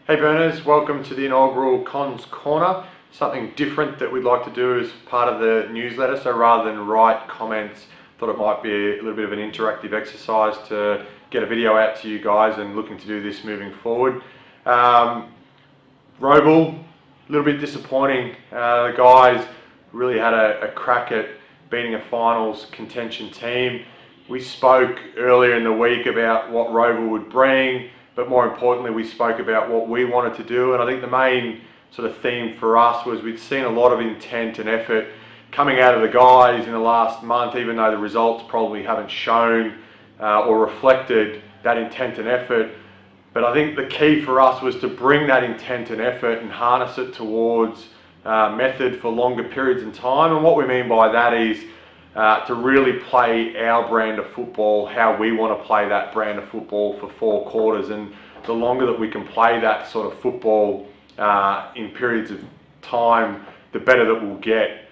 Hey Burners, welcome to the inaugural Cons Corner. Something different that we'd like to do as part of the newsletter. So rather than write comments, thought it might be a little bit of an interactive exercise to get a video out to you guys, and looking to do this moving forward. Roval, a little bit disappointing. The guys really had a crack at beating a finals contention team. We spoke earlier in the week about what Roval would bring, but more importantly, we spoke about what we wanted to do. And I think the main sort of theme for us was we'd seen a lot of intent and effort coming out of the guys in the last month, even though the results probably haven't shown or reflected that intent and effort. But I think the key for us was to bring that intent and effort and harness it towards method for longer periods in time. And what we mean by that is to really play our brand of football, how we want to play that brand of football for 4 quarters. And the longer that we can play that sort of football in periods of time, the better that we'll get.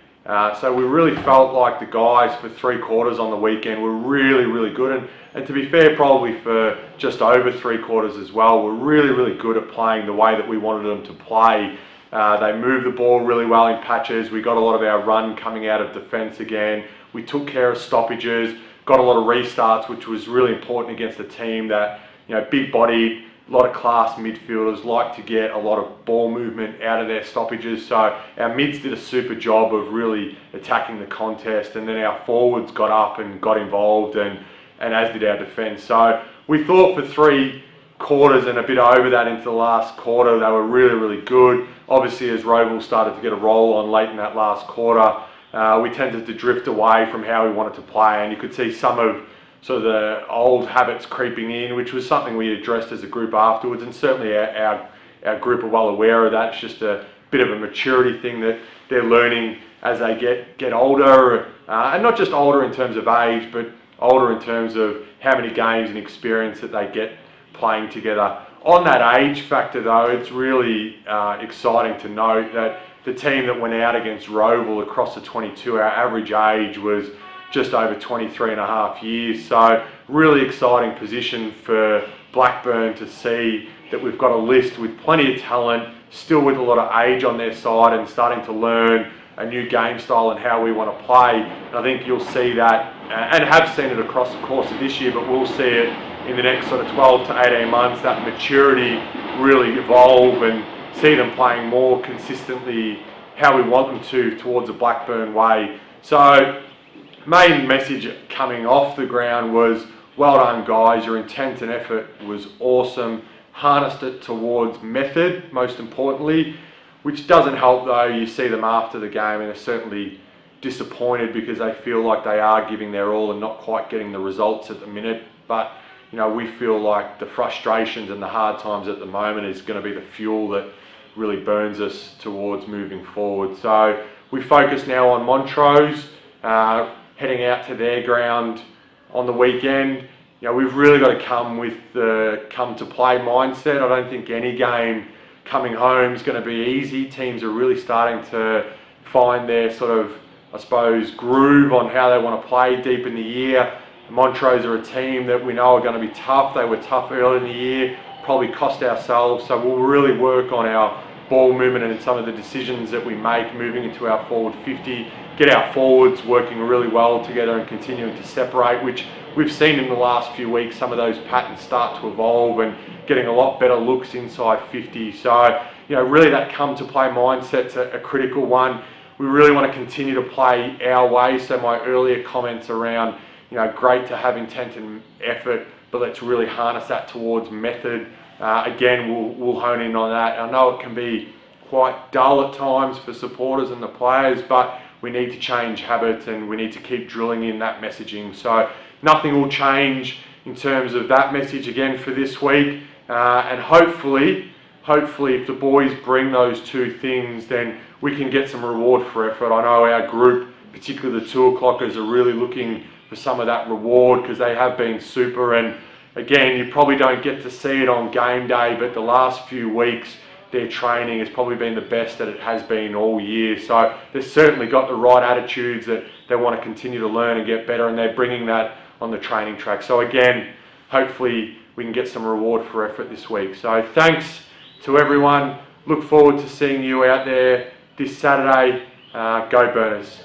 So we really felt like the guys for 3 quarters on the weekend were really good. And to be fair, probably for just over 3 quarters as well, were really good at playing the way that we wanted them to play. They moved the ball really well in patches. We got a lot of our run coming out of defence again. We took care of stoppages, got a lot of restarts, which was really important against a team that, big-bodied, a lot of class midfielders, like to get a lot of ball movement out of their stoppages. So our mids did a super job of really attacking the contest, and then our forwards got up and got involved, and as did our defence. So we thought for 3 quarters and a bit over that into the last quarter, they were really good. Obviously, as Roval started to get a roll on late in that last quarter, we tended to drift away from how we wanted to play, and you could see some of sort of the old habits creeping in, which was something we addressed as a group afterwards, and certainly our group are well aware of that. It's just a bit of a maturity thing that they're learning as they get older, and not just older in terms of age, but older in terms of how many games and experience that they get playing together. On that age factor though, it's really exciting to note that the team that went out against Roval across the 22, our average age was just over 23 and a half years. So really exciting position for Blackburn to see that we've got a list with plenty of talent, still with a lot of age on their side, and starting to learn a new game style and how we want to play. And I think you'll see that, and have seen it across the course of this year, but we'll see it in the next sort of 12 to 18 months, that maturity really evolve and see them playing more consistently how we want them to, towards a Blackburn way. So main message coming off the ground was, well done guys, your intent and effort was awesome. Harnessed it towards method, most importantly, which doesn't help though. You see them after the game and they're certainly disappointed because they feel like they are giving their all and not quite getting the results at the minute. But we feel like the frustrations and the hard times at the moment is going to be the fuel that really burns us towards moving forward. So we focus now on Montrose, heading out to their ground on the weekend. We've really got to come with the come to play mindset. I don't think any game coming home is going to be easy. Teams are really starting to find their sort of, I suppose, groove on how they want to play deep in the year. Montrose are a team that we know are going to be tough. They were tough early in the year, probably cost ourselves. So we'll really work on our ball movement and some of the decisions that we make moving into our forward 50. Get our forwards working really well together and continuing to separate, which we've seen in the last few weeks. Some of those patterns start to evolve and getting a lot better looks inside 50. So, really that come to play mindset's a critical one. We really want to continue to play our way. So my earlier comments around, great to have intent and effort, but let's really harness that towards method. Again, we'll hone in on that. I know it can be quite dull at times for supporters and the players, but we need to change habits and we need to keep drilling in that messaging. So nothing will change in terms of that message again for this week. And hopefully if the boys bring those 2 things, then we can get some reward for effort. I know our group, particularly the 2 o'clockers, are really looking for some of that reward because they have been super. And again, you probably don't get to see it on game day, but the last few weeks their training has probably been the best that it has been all year. So they've certainly got the right attitudes that they want to continue to learn and get better, and they're bringing that on the training track. So again, hopefully we can get some reward for effort this week. So thanks to everyone. Look forward to seeing you out there this Saturday. Go Burners.